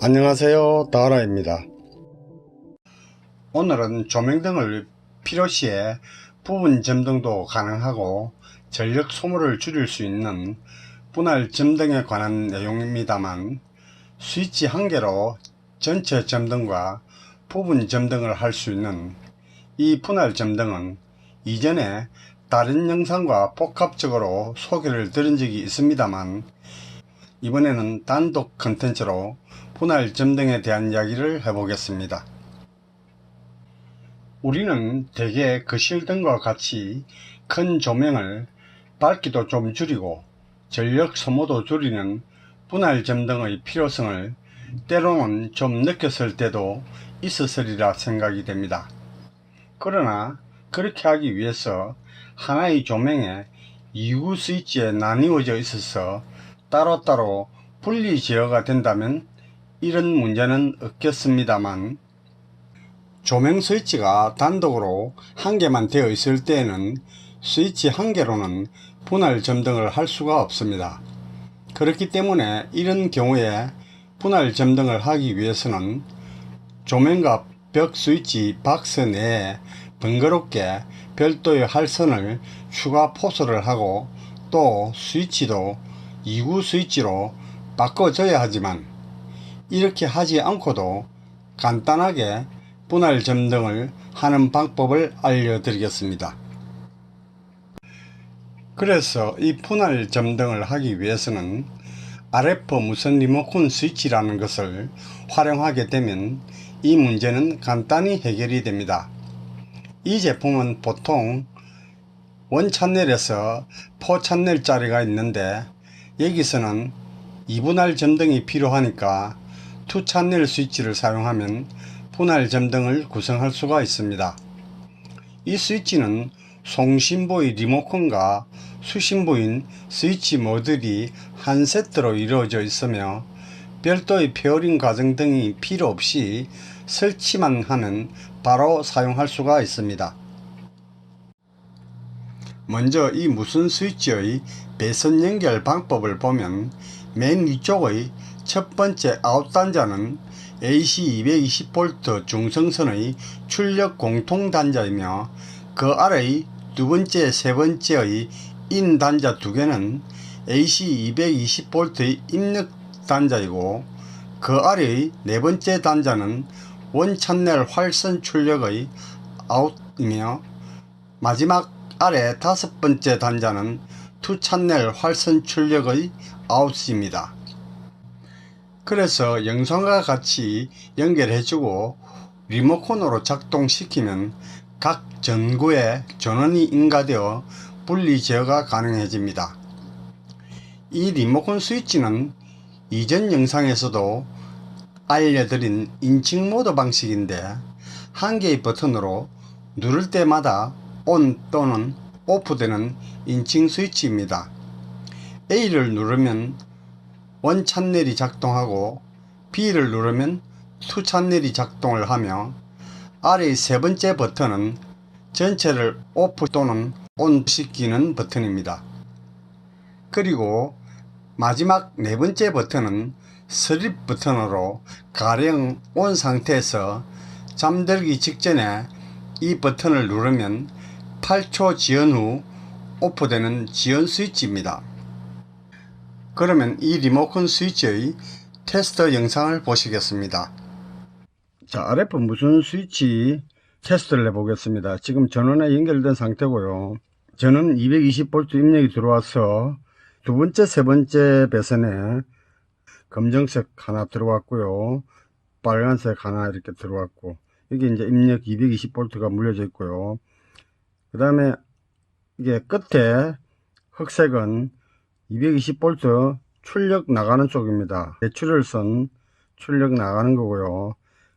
안녕하세요, 다하라입니다. 오늘은 조명등을 필요시에 부분 점등도 가능하고 전력 소모를 줄일 수 있는 분할 점등에 관한 내용입니다만, 스위치 한 개로 전체 점등과 부분 점등을 할 수 있는 이 분할 점등은 이전에 다른 영상과 복합적으로 소개를 드린 적이 있습니다만, 이번에는 단독 컨텐츠로 분할 점등에 대한 이야기를 해보겠습니다. 우리는 대개 거실등과 같이 큰 조명을 밝기도 좀 줄이고 전력 소모도 줄이는 분할 점등의 필요성을 때로는 좀 느꼈을 때도 있었으리라 생각이 됩니다. 그러나 그렇게 하기 위해서 하나의 조명에 2구 스위치에 나뉘어져 있어서 따로따로 분리 제어가 된다면 이런 문제는 없겠습니다만, 조명 스위치가 단독으로 한 개만 되어 있을 때에는 스위치 한 개로는 분할 점등을 할 수가 없습니다. 그렇기 때문에 이런 경우에 분할 점등을 하기 위해서는 조명과 벽 스위치 박스 내에 번거롭게 별도의 활선을 추가 포설을 하고, 또 스위치도 2구 스위치로 바꿔줘야 하지만, 이렇게 하지 않고도 간단하게 분할 점등을 하는 방법을 알려드리겠습니다. 그래서 이 분할 점등을 하기 위해서는 RF 무선 리모컨 스위치라는 것을 활용하게 되면 이 문제는 간단히 해결이 됩니다. 이 제품은 보통 원 채널에서 4 채널짜리가 있는데, 여기서는 2분할 점등이 필요하니까 2 채널 스위치를 사용하면 분할 점등을 구성할 수가 있습니다. 이 스위치는 송신부의 리모컨과 수신부인 스위치 모듈이 한 세트로 이루어져 있으며, 별도의 페어링 과정 등이 필요 없이 설치만 하면 바로 사용할 수가 있습니다. 먼저 이 무선 스위치의 배선 연결 방법을 보면, 맨 위쪽의 첫 번째 아웃 단자는 AC 220V 중성선의 출력 공통 단자이며, 그 아래의 두 번째, 세 번째의 인 단자 두 개는 AC 220V의 입력 단자이고, 그 아래의 네 번째 단자는 원 채널 활선 출력의 아웃이며, 마지막 아래 다섯 번째 단자는 2 채널 활선 출력의 아웃입니다. 그래서 영상과 같이 연결해주고 리모컨으로 작동시키면 각 전구에 전원이 인가되어 분리 제어가 가능해집니다. 이 리모컨 스위치는 이전 영상에서도 알려드린 인칭 모드 방식인데, 한 개의 버튼으로 누를 때마다 ON 또는 OFF 되는 인칭 스위치입니다. A를 누르면 원 채널이 작동하고, B를 누르면 2 채널이 작동을 하며, 아래의 세 번째 버튼은 전체를 OFF 또는 ON 시키는 버튼입니다. 그리고 마지막 네 번째 버튼은 슬립 버튼으로 가령 ON 상태에서 잠들기 직전에 이 버튼을 누르면 8초 지연 후 OFF 되는 지연 스위치입니다. 그러면 이 리모컨 스위치의 테스트 영상을 보시겠습니다. 자, RF 무선 스위치 테스트를 해보겠습니다. 지금 전원에 연결된 상태고요. 전원 220V 입력이 들어와서 두 번째, 세 번째 배선에 검정색 하나 들어왔고요. 빨간색 하나 이렇게 들어왔고, 여기 이제 입력 220V가 물려져 있고요. 그 다음에 이게 끝에 흑색은 220V 출력 나가는 쪽입니다. 내추럴선 출력 나가는 거고요.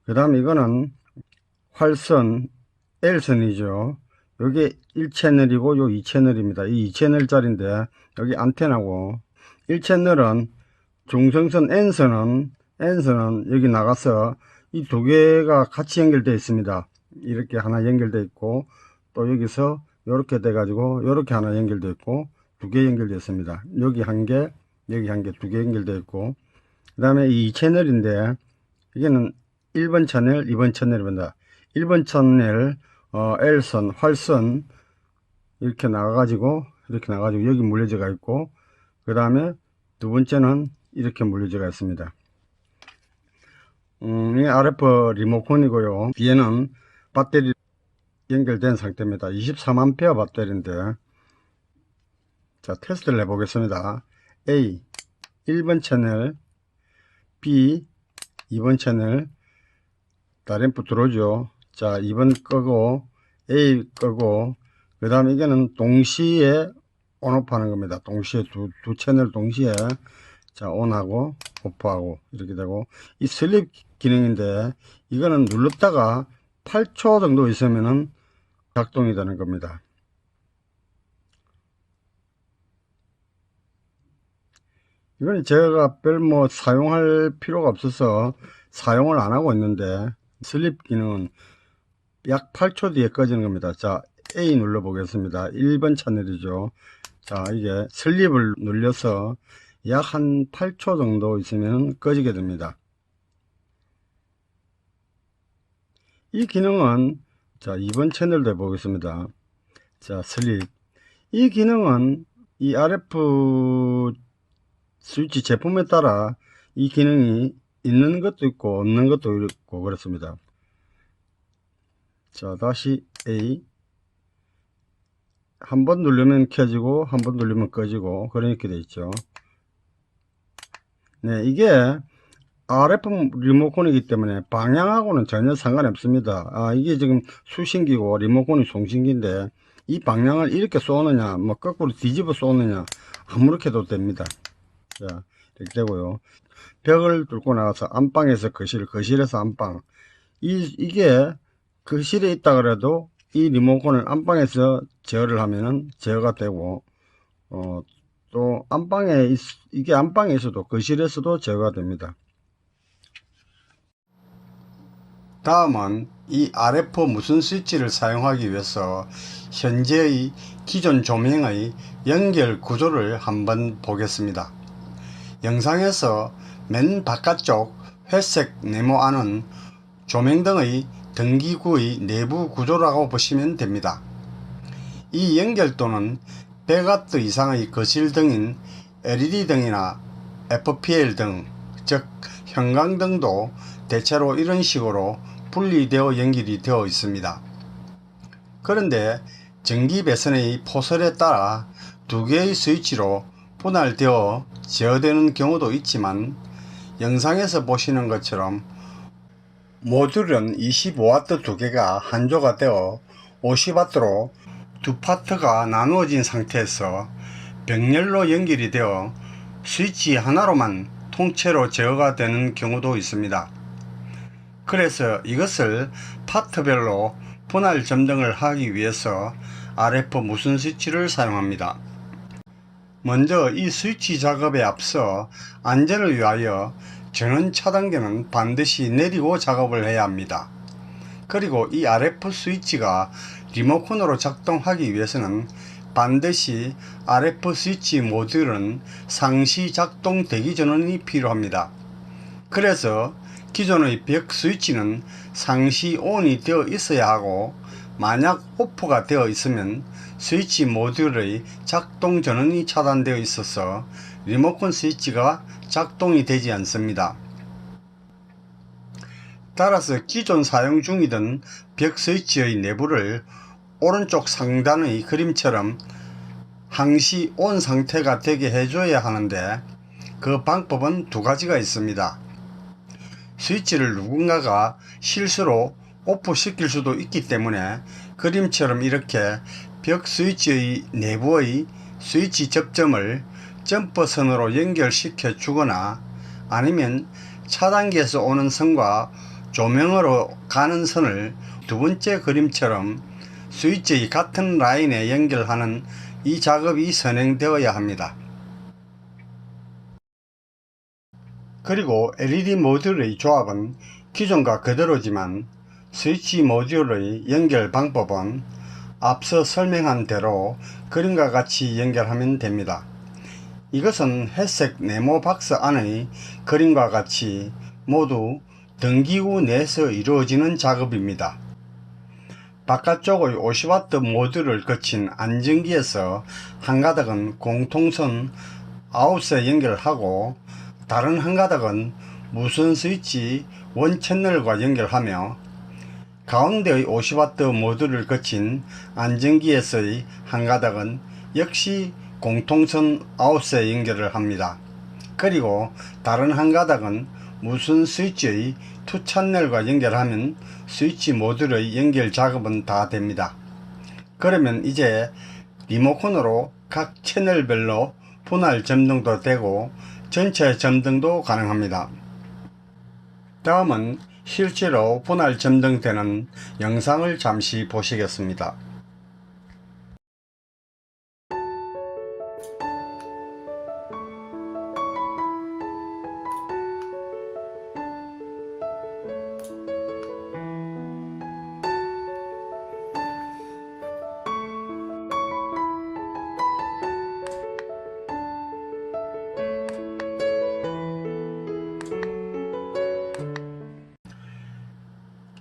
그 다음에 이거는 활선 L선이죠. 여기 1채널이고 요 2채널입니다. 이 2채널짜리인데 여기 안테나고, 1채널은 중성선 N선은 여기 나가서 이 두 개가 같이 연결되어 있습니다. 이렇게 하나 연결되어 있고, 또 여기서 이렇게 돼 가지고 이렇게 하나 연결되어 있고, 두 개 연결되어 있습니다. 여기 한 개, 여기 한 개, 두 개 연결되어 있고, 그 다음에 이 채널인데 이게는 1번 채널, 2번 채널이 본다. 1번 채널, L선, 활선, 이렇게 나가가지고 여기 물려져가 있고, 그 다음에 두 번째는 이렇게 물려져가 있습니다. 이 RF 리모컨이고요. 뒤에는 배터리 연결된 상태입니다. 23A 배터리인데, 자, 테스트를 해보겠습니다. A 1번 채널, B 2번 채널, 램프 들어오죠. 자, 2번 끄고 A 끄고, 그 다음에 이거는 동시에 온오프 하는 겁니다. 동시에 두 채널 동시에, 자, 온하고 오프하고 이렇게 되고, 이 슬립 기능인데 이거는 눌렀다가 8초 정도 있으면은 작동이 되는 겁니다. 이건 제가 별 사용할 필요가 없어서 사용을 안 하고 있는데, 슬립 기능은 약 8초 뒤에 꺼지는 겁니다. 자, A 눌러 보겠습니다. 1번 채널이죠. 자, 이게 슬립을 눌려서 약 한 8초 정도 있으면 꺼지게 됩니다. 이 기능은, 자, 2번 채널도 해보겠습니다. 자, 슬립. 이 기능은 이 RF 스위치 제품에 따라 이 기능이 있는 것도 있고 없는 것도 있고 그렇습니다. 자, 다시 A. 한 번 누르면 켜지고 한 번 누르면 꺼지고 그렇게 되어 있죠. 네, 이게 RF 리모컨이기 때문에 방향하고는 전혀 상관이 없습니다. 이게 지금 수신기고 리모컨이 송신기인데, 이 방향을 이렇게 쏘느냐 거꾸로 뒤집어 쏘느냐 아무렇게도 됩니다. 자, 이렇게 되고요. 벽을 뚫고 나가서 안방에서 거실, 거실에서 안방, 이게 거실에 있다 그래도 이 리모컨을 안방에서 제어를 하면은 제어가 되고, 또 안방에 이게 안방에서도 거실에서도 제어가 됩니다. 다음은 이 RF 무선 스위치를 사용하기 위해서 현재의 기존 조명의 연결 구조를 한번 보겠습니다. 영상에서 맨 바깥쪽 회색 네모안은 조명등의 등기구의 내부 구조라고 보시면 됩니다. 이 연결도는 100W 이상의 거실등인 LED등이나 FPL 등, 즉 형광등도 대체로 이런 식으로 분리되어 연결이 되어 있습니다. 그런데 전기 배선의 포설에 따라 두 개의 스위치로 분할되어 제어되는 경우도 있지만, 영상에서 보시는 것처럼 모듈은 25W 두 개가 한조가 되어 50W로 두 파트가 나누어진 상태에서 병렬로 연결이 되어 스위치 하나로만 통째로 제어가 되는 경우도 있습니다. 그래서 이것을 파트별로 분할 점등을 하기 위해서 RF 무선 스위치를 사용합니다. 먼저 이 스위치 작업에 앞서 안전을 위하여 전원 차단기는 반드시 내리고 작업을 해야 합니다. 그리고 이 RF 스위치가 리모컨으로 작동하기 위해서는 반드시 RF 스위치 모듈은 상시 작동 대기 전원이 필요합니다. 그래서 기존의 벽 스위치는 상시 ON이 되어 있어야 하고, 만약 오프가 되어 있으면 스위치 모듈의 작동 전원이 차단되어 있어서 리모컨 스위치가 작동이 되지 않습니다. 따라서 기존 사용 중이던 벽 스위치의 내부를 오른쪽 상단의 그림처럼 항시 ON 상태가 되게 해줘야 하는데, 그 방법은 두 가지가 있습니다. 스위치를 누군가가 실수로 오프 시킬 수도 있기 때문에 그림처럼 이렇게 벽 스위치의 내부의 스위치 접점을 점퍼선으로 연결시켜 주거나, 아니면 차단기에서 오는 선과 조명으로 가는 선을 두 번째 그림처럼 스위치의 같은 라인에 연결하는 이 작업이 선행되어야 합니다. 그리고 LED 모듈의 조합은 기존과 그대로지만 스위치 모듈의 연결 방법은 앞서 설명한 대로 그림과 같이 연결하면 됩니다. 이것은 회색 네모 박스 안의 그림과 같이 모두 등기구 내에서 이루어지는 작업입니다. 바깥쪽의 50W 모듈을 거친 안전기에서 한 가닥은 공통선 아웃에 연결하고 다른 한 가닥은 무선 스위치 원 채널과 연결하며 가운데의 50W 모듈을 거친 안전기에서의 한 가닥은 역시 공통선 아웃에 연결을 합니다. 그리고 다른 한 가닥은 무선 스위치의 2채널과 연결하면 스위치 모듈의 연결 작업은 다 됩니다. 그러면 이제 리모컨으로 각 채널별로 분할 점등도 되고 전체 점등도 가능합니다. 다음은 실제로 분할 점등되는 영상을 잠시 보시겠습니다.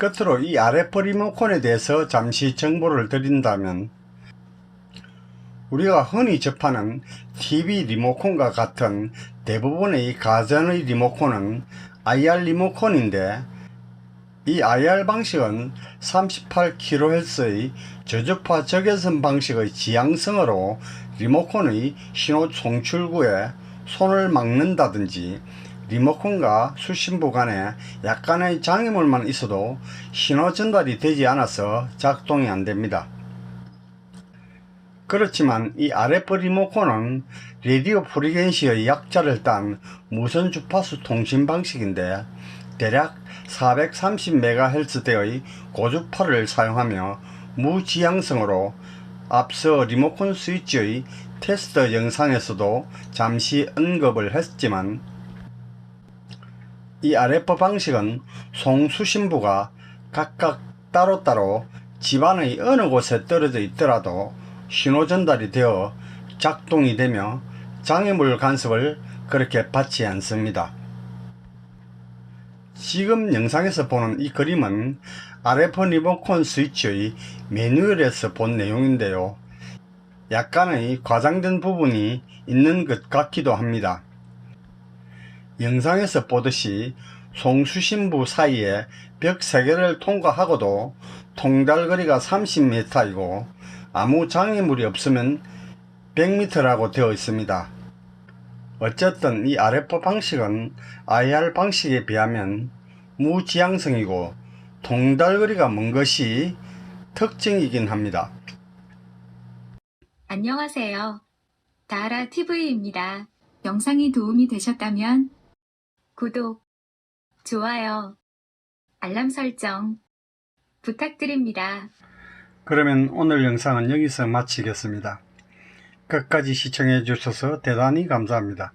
끝으로 이 RF 리모컨에 대해서 잠시 정보를 드린다면, 우리가 흔히 접하는 TV 리모컨과 같은 대부분의 가전의 리모컨은 IR 리모컨인데, 이 IR 방식은 38kHz의 저주파 적외선 방식의 지향성으로 리모컨의 신호 송출구에 손을 막는다든지 리모컨과 수신부 간에 약간의 장애물만 있어도 신호 전달이 되지 않아서 작동이 안됩니다. 그렇지만 이 RF 리모컨은 라디오 프리퀀시의 약자를 딴 무선 주파수 통신 방식인데 대략 430MHz대의 고주파를 사용하며 무지향성으로 앞서 리모컨 스위치의 테스트 영상에서도 잠시 언급을 했지만, 이 RF 방식은 송수신부가 각각 따로따로 집안의 어느 곳에 떨어져 있더라도 신호 전달이 되어 작동이 되며 장애물 간섭을 그렇게 받지 않습니다. 지금 영상에서 보는 이 그림은 RF 리모컨 스위치의 매뉴얼에서 본 내용인데요. 약간의 과장된 부분이 있는 것 같기도 합니다. 영상에서 보듯이 송수신부 사이에 벽 3개를 통과하고도 통달거리가 30m이고 아무 장애물이 없으면 100m라고 되어 있습니다. 어쨌든 이 RF 방식은 IR 방식에 비하면 무지향성이고 통달거리가 먼 것이 특징이긴 합니다. 안녕하세요. 다하라TV입니다. 영상이 도움이 되셨다면 구독, 좋아요, 알람 설정 부탁드립니다. 그러면 오늘 영상은 여기서 마치겠습니다. 끝까지 시청해 주셔서 대단히 감사합니다.